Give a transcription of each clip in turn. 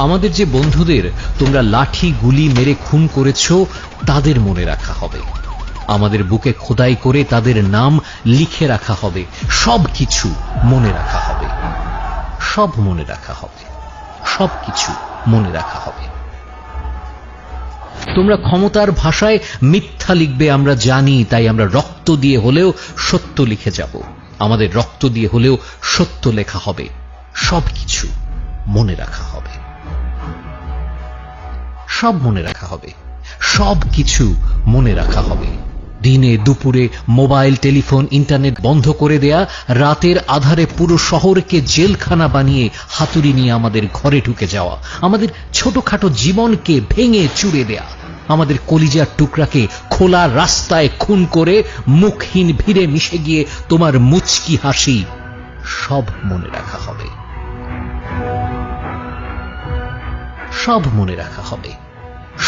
আমাদের যে বন্ধুদের তোমরা লাঠি গুলি মেরে খুন করেছো তাদের মনে রাখা হবে। আমাদের বুকে খোদাই করে তাদের নাম লিখে রাখা হবে। সব কিছু মনে রাখা হবে, সব মনে রাখা হবে, সব কিছু মনে রাখা হবে। তোমরা ক্ষমতার ভাষায় মিথ্যা লিখবে আমরা জানি, তাই আমরা রক্ত দিয়ে হলেও সত্য লিখে যাব। আমাদের রক্ত দিয়ে হলেও সত্য লেখা হবে। সব কিছু মনে রাখা হবে, সব মনে রাখা হবে, সব কিছু মনে রাখা হবে। দিনে দুপুরে মোবাইল, টেলিফোন, ইন্টারনেট বন্ধ করে দেয়া, রাতের আধারে পুরো শহরকে জেলখানা বানিয়ে হাতুড়ি নিয়ে আমাদের ঘরে ঢুকে যাওয়া, আমাদের ছোটখাটো জীবনকে ভেঙে চুরে দেয়া, আমাদের কলিজার টুকরাকে খোলা রাস্তায় খুন করে মুখহীন ভিড়ে মিশে গিয়ে তোমার মুচকি হাসি, সব মনে রাখা হবে, সব মনে রাখা হবে,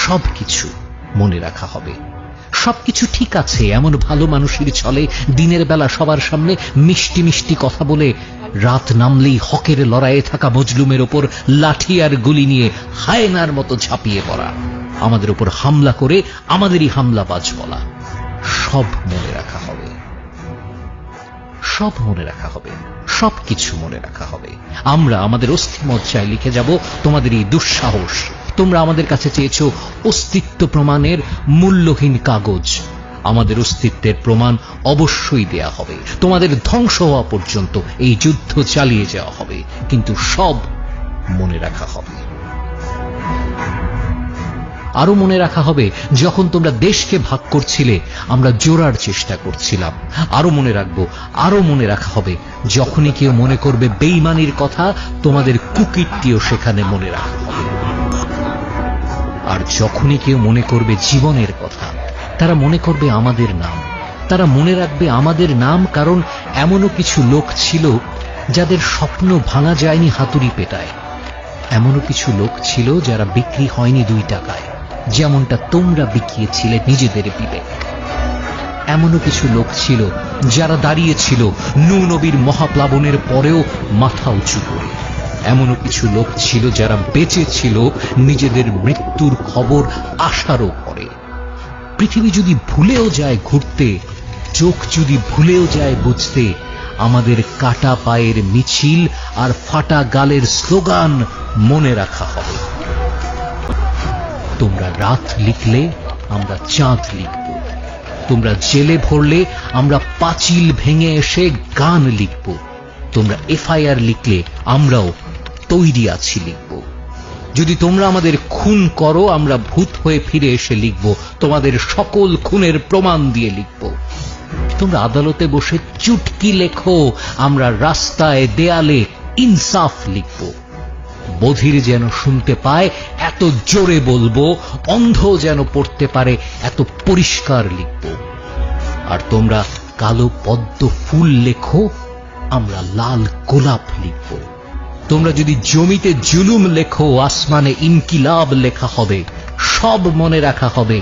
সব কিছু মনে রাখা হবে। সবকিছু ঠিক আছে এমন ভালো মানুষের ছলে দিনের বেলা সবার সামনে মিষ্টি মিষ্টি কথা বলে, রাত নামলেই হকের লড়াইয়ে থাকা মজলুমের ওপর লাঠি আর গুলি নিয়ে হায়নার মতো ঝাঁপিয়ে পড়া, আমাদের উপর হামলা করে আমাদেরই হামলাবাজ বলা, সব মনে রাখা হবে, সব মনে রাখা হবে, সবকিছু মনে রাখা হবে। আমরা আমাদের অস্থিমজ্জায় লিখে যাব তোমাদের এই দুঃসাহস। তোমরা আমাদের কাছে চেয়েছো অস্তিত্ব প্রমাণের মূল্যহীন কাগজ। আমাদের অস্তিত্বের প্রমাণ অবশ্যই দেয়া হবে। তোমাদের ধ্বংস হওয়া পর্যন্ত এই যুদ্ধ চালিয়ে যাওয়া হবে, কিন্তু সব মনে রাখা হবে। আরো মনে রাখা হবে যখন তোমরা দেশকে ভাগ করছিলে আমরা জোড়ার চেষ্টা করছিলাম। আরো মনে রাখবো, আরো মনে রাখা হবে যখনই কেউ মনে করবে বেঈমানির কথা, তোমাদের কুকীর্তিও সেখানে মনে রাখা হবে। আর যখনই কেউ মনে করবে জীবনের কথা, তারা মনে করবে আমাদের নাম, তারা মনে রাখবে আমাদের নাম। কারণ এমনও কিছু লোক ছিল যাদের স্বপ্ন ভাঙা যায়নি হাতুড়ি পেটায়, এমনও কিছু লোক ছিল যারা বিক্রি হয়নি 2 টাকায়, যেমনটা তোমরা বিকিয়েছিলে নিজেদের বিবেক। এমনও কিছু লোক ছিল যারা দাঁড়িয়েছিল নূহ নবীর মহাপ্লাবনের পরেও মাথা উঁচু করে। এমনও কিছু লোক ছিল যারা বেঁচে ছিল নিজেদের মৃত্যুর খবর আসারও পরে। পৃথিবী যদি ভুলেও যায় ঘুরতে, চোখ যদি ভুলেও যায় বুঝতে, আমাদের কাটা পায়ের মিছিল আর ফাটা গালের স্লোগান মনে রাখা হবে। তোমরা রাত লিখলে আমরা চাঁদ লিখব, তোমরা জেলে ভরলে আমরা পাঁচিল ভেঙে এসে গান লিখব, তোমরা এফআইআর লিখলে আমরাও তৈরি আছি লিখব। যদি তোমরা আমাদের খুন করো আমরা ভূত হয়ে ফিরে এসে লিখব, তোমাদের সকল খুনের প্রমাণ দিয়ে লিখব। তোমরা আদালতে বসে চুটকি লেখো, আমরা রাস্তায় দেয়ালে ইনসাফ লিখব। বধির যেন শুনতে পায় এত জোরে বলবো, অন্ধ যেন পড়তে পারে এত পরিষ্কার লিখব। আর তোমরা কালো পদ্ম ফুল লেখো, আমরা লাল গোলাপ লিখব। তোমরা যদি জমিতে জুলুম লেখো, আসমানে ইনকিলাব লেখা হবে। সব মনে রাখা হবে,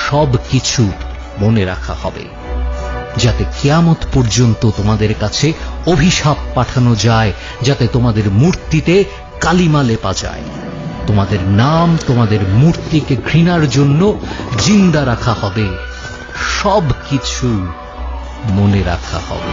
সব কিছু মনে রাখা হবে, যাতে কিয়ামত পর্যন্ত তোমাদের কাছে অভিশাপ পাঠানো যায়, যাতে তোমাদের মূর্তিতে কালিমা লেপা যায়। তোমাদের নাম, তোমাদের মূর্তিকে ঘৃণার জন্য জিন্দা রাখা হবে। সব কিছু মনে রাখা হবে।